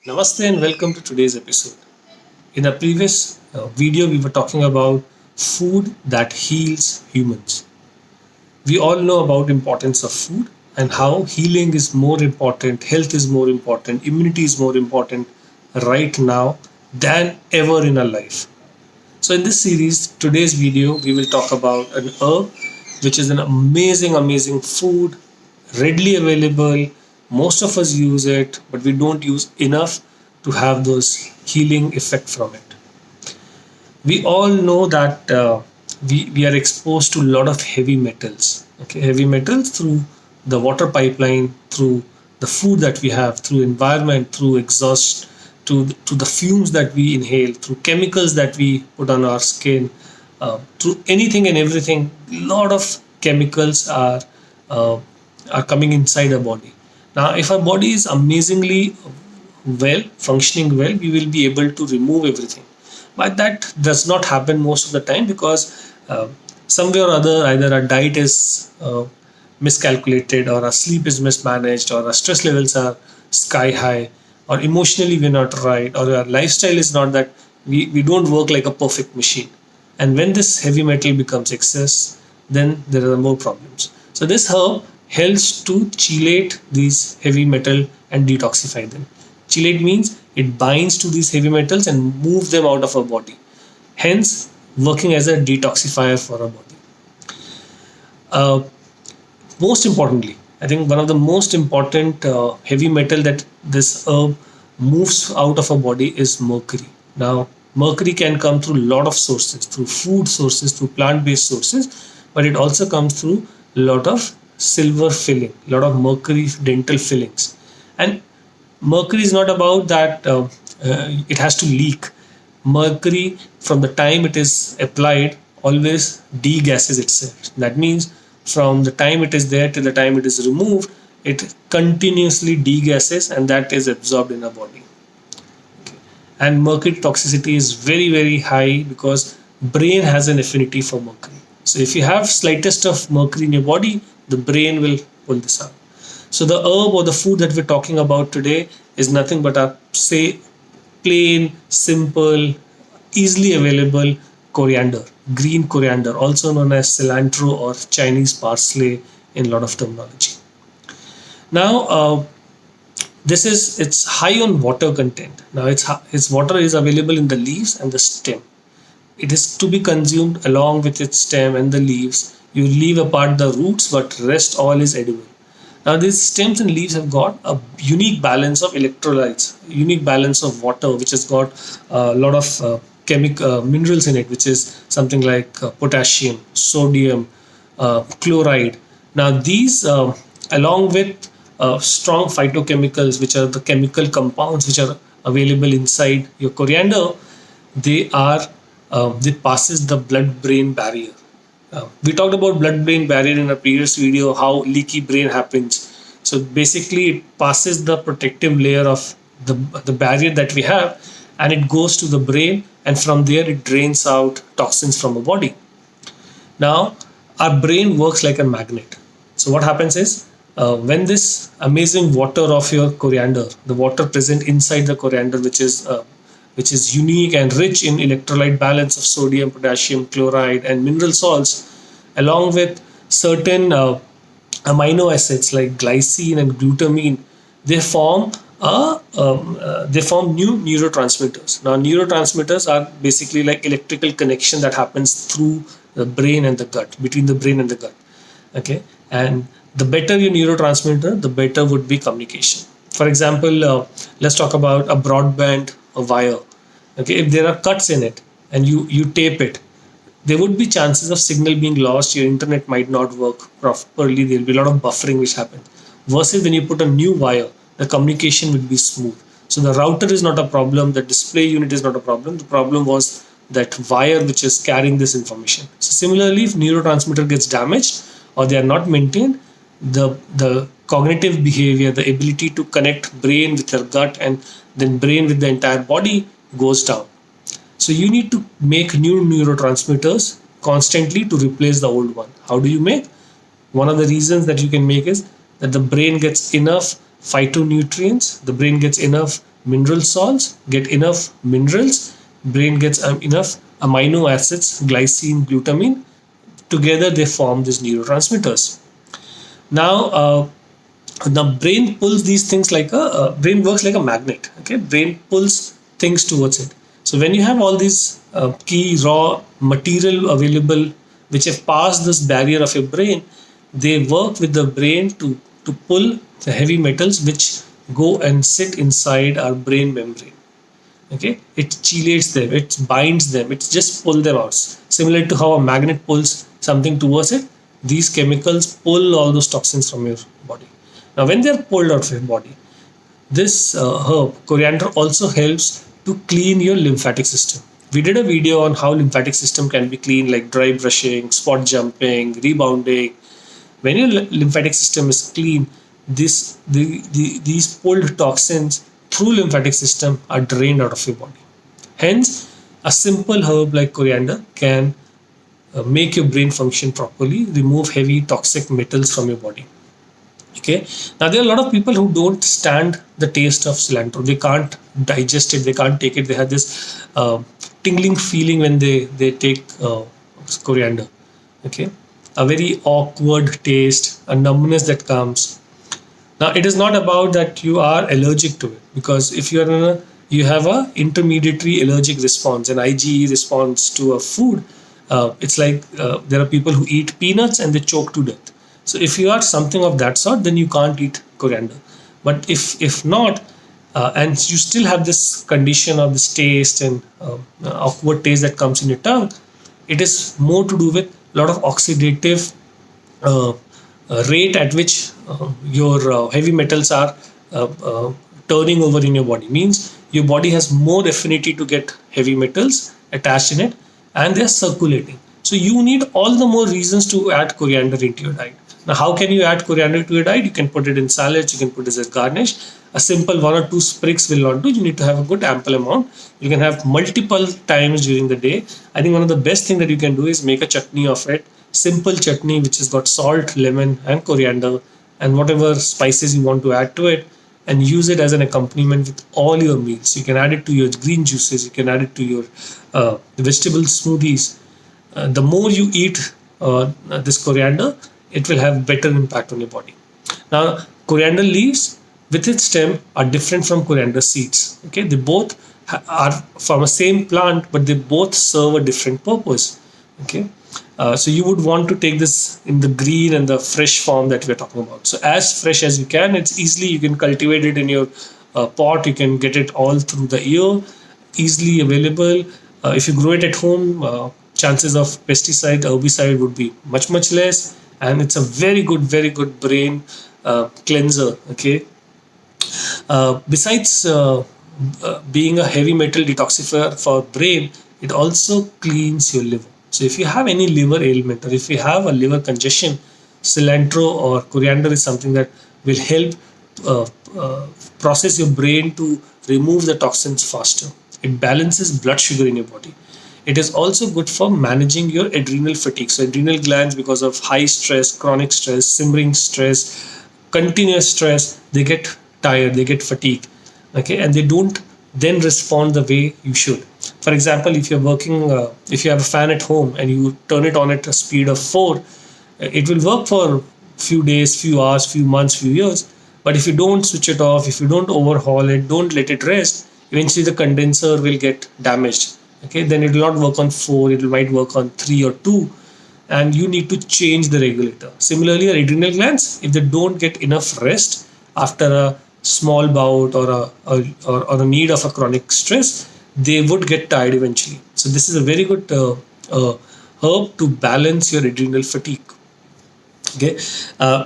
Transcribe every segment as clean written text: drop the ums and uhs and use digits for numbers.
Namaste and welcome to today's episode. In a previous video, we were talking about food that heals humans. We all know about importance of food and how healing is more important, health is more important, immunity is more important right now than ever in our life. So in this series, today's video, we will talk about an herb which is an amazing food, readily available. Most of us use it, but we don't use enough to have those healing effect from it. We all know that we are exposed to a lot of heavy metals. Okay, heavy metals through the water pipeline, through the food that we have, through environment, through exhaust, to the fumes that we inhale, through chemicals that we put on our skin, through anything and everything. A lot of chemicals uh, are coming inside our body. Now, if our body is amazingly well, functioning well, we will be able to remove everything. But that does not happen most of the time because somewhere or other, either our diet is miscalculated, or our sleep is mismanaged, or our stress levels are sky high, or emotionally we're not right, or our lifestyle is not that we don't work like a perfect machine. And when this heavy metal becomes excess, then there are more problems. So this herb helps to chelate these heavy metal and detoxify them. Chelate means it binds to these heavy metals and moves them out of our body, hence working as a detoxifier for our body. Uh, Most importantly, I think one of the most important heavy metal that this herb moves out of our body is mercury. Now, mercury can come through a lot of sources, through food sources, through plant-based sources, but it also comes through a lot of silver filling, a lot of mercury dental fillings. And mercury is not about that it has to leak. Mercury, from the time it is applied, always degasses itself. That means from the time it is there till the time it is removed, it continuously degasses, and that is absorbed in our body. And mercury toxicity is very high because brain has an affinity for mercury. So if you have slightest of mercury in your body, the brain will pull this out. So the herb or the food that we're talking about today is nothing but a, say, plain, simple, easily available coriander, green coriander, also known as cilantro or Chinese parsley in a lot of terminology. Now, it's high on water content. Now, its water is available in the leaves and the stem. It is to be consumed along with its stem and the leaves. You leave apart the roots, but rest all is edible. Now, these stems and leaves have got a unique balance of electrolytes, unique balance of water, which has got a lot of chemical minerals in it, which is something like potassium, sodium, chloride. Now, these, along with strong phytochemicals, which are the chemical compounds which are available inside your coriander, they passes the blood-brain barrier. We talked about blood-brain barrier in a previous video, how leaky brain happens. So basically, it passes the protective layer of the barrier that we have, and it goes to the brain, and from there it drains out toxins from the body. Now, our brain works like a magnet. So what happens is, when this amazing water of your coriander, the water present inside the coriander, which is unique and rich in electrolyte balance of sodium, potassium, chloride, and mineral salts, along with certain amino acids like glycine and glutamine, they form they form new neurotransmitters. Now, neurotransmitters are basically like electrical connection that happens through the brain and the gut, between the brain and the gut. Okay, and the better your neurotransmitter, the better would be communication. For example, let's talk about a broadband wire. Okay, if there are cuts in it and you tape it, there would be chances of signal being lost. Your internet might not work properly. There will be a lot of buffering which happens. Versus when you put a new wire, the communication will be smooth. So the router is not a problem. The display unit is not a problem. The problem was that wire which is carrying this information. So similarly, if neurotransmitter gets damaged or they are not maintained, the cognitive behavior, the ability to connect brain with your gut and then brain with the entire body goes down. So you need to make new neurotransmitters constantly to replace the old one. How do you make? One of the reasons that you can make is that the brain gets enough phytonutrients, the brain gets enough mineral salts, get enough minerals, brain gets enough amino acids, glycine, glutamine. Together they form these neurotransmitters. Now, the brain pulls these things like brain works like a magnet. Okay, brain pulls things towards it. So when you have all these key raw material available which have passed this barrier of your brain, they work with the brain to pull the heavy metals which go and sit inside our brain membrane. Okay, it chelates them, it binds them, it just pull them out, similar to how a magnet pulls something towards it. These chemicals pull all those toxins from your body. Now when they are pulled out of your body, this herb coriander also helps to clean your lymphatic system. We did a video on how lymphatic system can be cleaned, like dry brushing, spot jumping, rebounding. When your lymphatic system is clean, these pulled toxins through lymphatic system are drained out of your body. Hence, a simple herb like coriander can make your brain function properly, remove heavy toxic metals from your body. Okay, now there are a lot of people who don't stand the taste of cilantro. They can't digest it, they can't take it. They have this tingling feeling when they take coriander. Okay, a very awkward taste, a numbness that comes. Now it is not about that you are allergic to it, because if you are in you have a intermediary allergic response, an IgE response to a food. It's like there are people who eat peanuts and they choke to death. So if you are something of that sort, then you can't eat coriander. But if not, and you still have this condition of this taste and awkward taste that comes in your tongue, it is more to do with a lot of oxidative rate at which your heavy metals are turning over in your body. Means your body has more affinity to get heavy metals attached in it, and they are circulating. So you need all the more reasons to add coriander into your diet. Now, how can you add coriander to your diet? You can put it in salads, you can put it as a garnish. A simple 1 or 2 sprigs will not do. You need to have a good ample amount. You can have multiple times during the day. I think one of the best thing that you can do is make a chutney of it. Simple chutney which has got salt, lemon and coriander and whatever spices you want to add to it, and use it as an accompaniment with all your meals. You can add it to your green juices, you can add it to your vegetable smoothies. The more you eat this coriander, it will have better impact on your body. Now, coriander leaves with its stem are different from coriander seeds. Okay, they both are from a same plant, but they both serve a different purpose. Okay, so you would want to take this in the green and the fresh form that we're talking about. So as fresh as you can, it's easily you can cultivate it in your pot. You can get it all through the year, easily available. If you grow it at home, chances of pesticide, herbicide would be much less, and it's a very good brain cleanser. Okay, besides being a heavy metal detoxifier for brain, it also cleans your liver. So if you have any liver ailment or if you have a liver congestion, cilantro or coriander is something that will help process your brain to remove the toxins faster. It balances blood sugar in your body. It is also good for managing your adrenal fatigue. So adrenal glands, because of high stress, chronic stress, simmering stress, continuous stress, they get tired, they get fatigued. Okay, and they don't then respond the way you should. For example, if you're working, if you have a fan at home and you turn it on at a speed of 4, it will work for few days, few hours, few months, few years. But if you don't switch it off, if you don't overhaul it, don't let it rest, eventually the condenser will get damaged. Okay, then it will not work on 4, it might work on 3 or 2, and you need to change the regulator. Similarly, your adrenal glands, if they don't get enough rest after a small bout or a need of a chronic stress, they would get tired eventually. So this is a very good herb to balance your adrenal fatigue. Okay,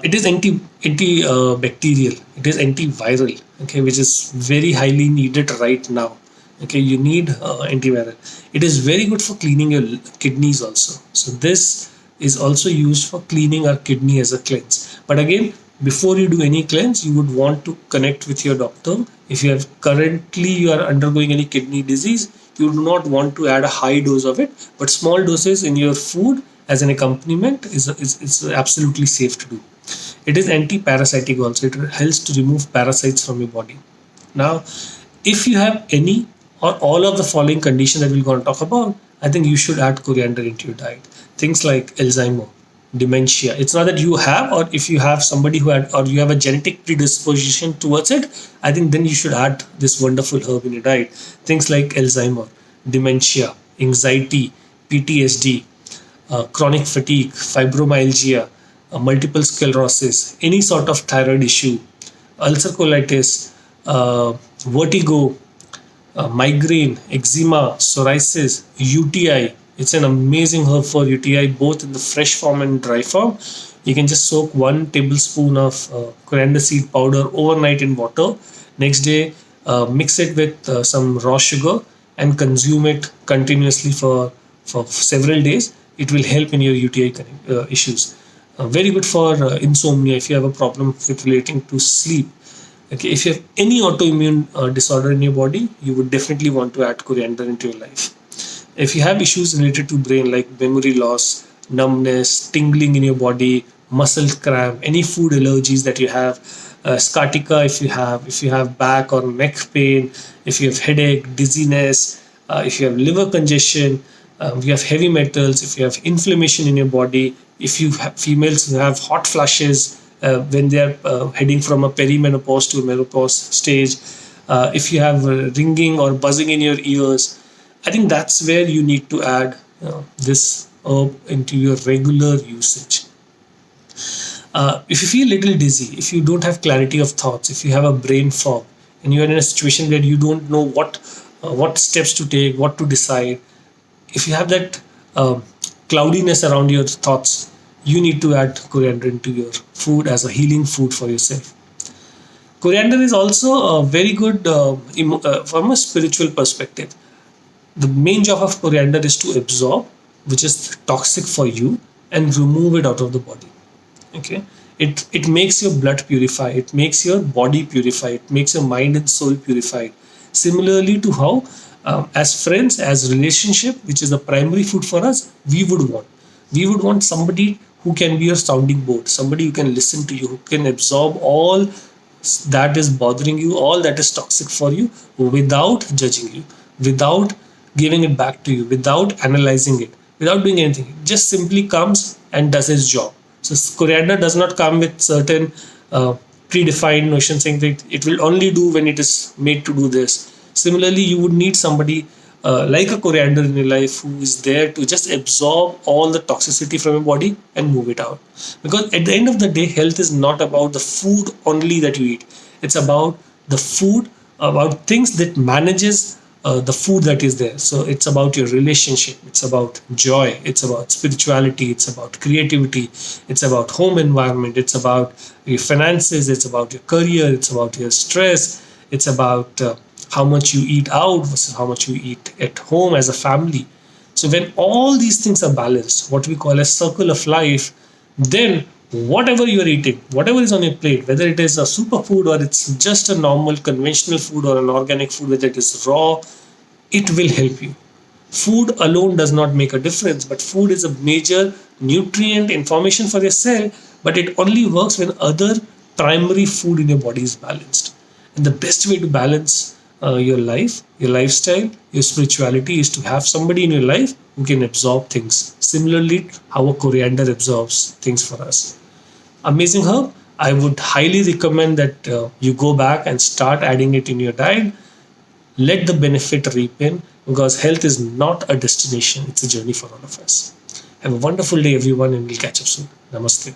it is antibacterial, it is antiviral. Okay, which is very highly needed right now. Okay, you need antiviral. It is very good for cleaning your kidneys also. So this is also used for cleaning our kidney as a cleanse. But again, before you do any cleanse, you would want to connect with your doctor. If you have currently you are undergoing any kidney disease, you do not want to add a high dose of it, but small doses in your food as an accompaniment is absolutely safe to do. It is anti-parasitic also. It helps to remove parasites from your body. Now, if you have any or all of the following conditions that we're going to talk about, I think you should add coriander into your diet. Things like Alzheimer, dementia. It's not that you have, or if you have somebody who had, or you have a genetic predisposition towards it, I think then you should add this wonderful herb in your diet. Things like Alzheimer, dementia, anxiety, PTSD, chronic fatigue, fibromyalgia, multiple sclerosis, any sort of thyroid issue, ulcer colitis, vertigo, migraine, eczema, psoriasis, UTI. It's an amazing herb for UTI, both in the fresh form and dry form. You can just soak 1 tablespoon of coriander seed powder overnight in water. Next day, mix it with some raw sugar and consume it continuously for several days. It will help in your UTI issues. Very good for insomnia if you have a problem with relating to sleep. Okay, if you have any autoimmune disorder in your body, you would definitely want to add coriander into your life. If you have issues related to brain like memory loss, numbness, tingling in your body, muscle cramp, any food allergies that you have, sciatica if you have back or neck pain, if you have headache, dizziness, if you have liver congestion, if you have heavy metals, if you have inflammation in your body, if you have females who have hot flushes when they are heading from a perimenopause to a menopause stage, if you have ringing or buzzing in your ears, I think that's where you need to add this herb into your regular usage. If you feel a little dizzy, if you don't have clarity of thoughts, if you have a brain fog, and you are in a situation where you don't know what steps to take, what to decide, if you have that cloudiness around your thoughts, you need to add coriander into your food as a healing food for yourself. Coriander is also very good from a spiritual perspective. The main job of coriander is to absorb, which is toxic for you, and remove it out of the body. Okay, it makes your blood purify, it makes your body purify, it makes your mind and soul purified. Similarly to how as friends, as relationship, which is the primary food for us, we would want somebody who can be your sounding board, somebody who can listen to you, who can absorb all that is bothering you, all that is toxic for you, without judging you, without giving it back to you, without analyzing it, without doing anything. It just simply comes and does its job. So coriander does not come with certain predefined notions saying that it will only do when it is made to do this. Similarly, you would need somebody like a coriander in your life who is there to just absorb all the toxicity from your body and move it out. Because at the end of the day, health is not about the food only that you eat. It's about the food, about things that manages the food that is there. So it's about your relationship, it's about joy, it's about spirituality, it's about creativity, it's about home environment, it's about your finances, it's about your career, it's about your stress, it's about how much you eat out versus how much you eat at home as a family. So when all these things are balanced, what we call a circle of life, then whatever you are eating, whatever is on your plate, whether it is a superfood or it's just a normal conventional food or an organic food, whether it is raw, it will help you. Food alone does not make a difference, but food is a major nutrient information for your cell, but it only works when other primary food in your body is balanced. And the best way to balance your life, your lifestyle, your spirituality is to have somebody in your life who can absorb things. Similarly, how a coriander absorbs things for us. Amazing herb. I would highly recommend that you go back and start adding it in your diet. Let the benefit reap in, because health is not a destination, it's a journey for all of us. Have a wonderful day, everyone, and we'll catch up soon. Namaste.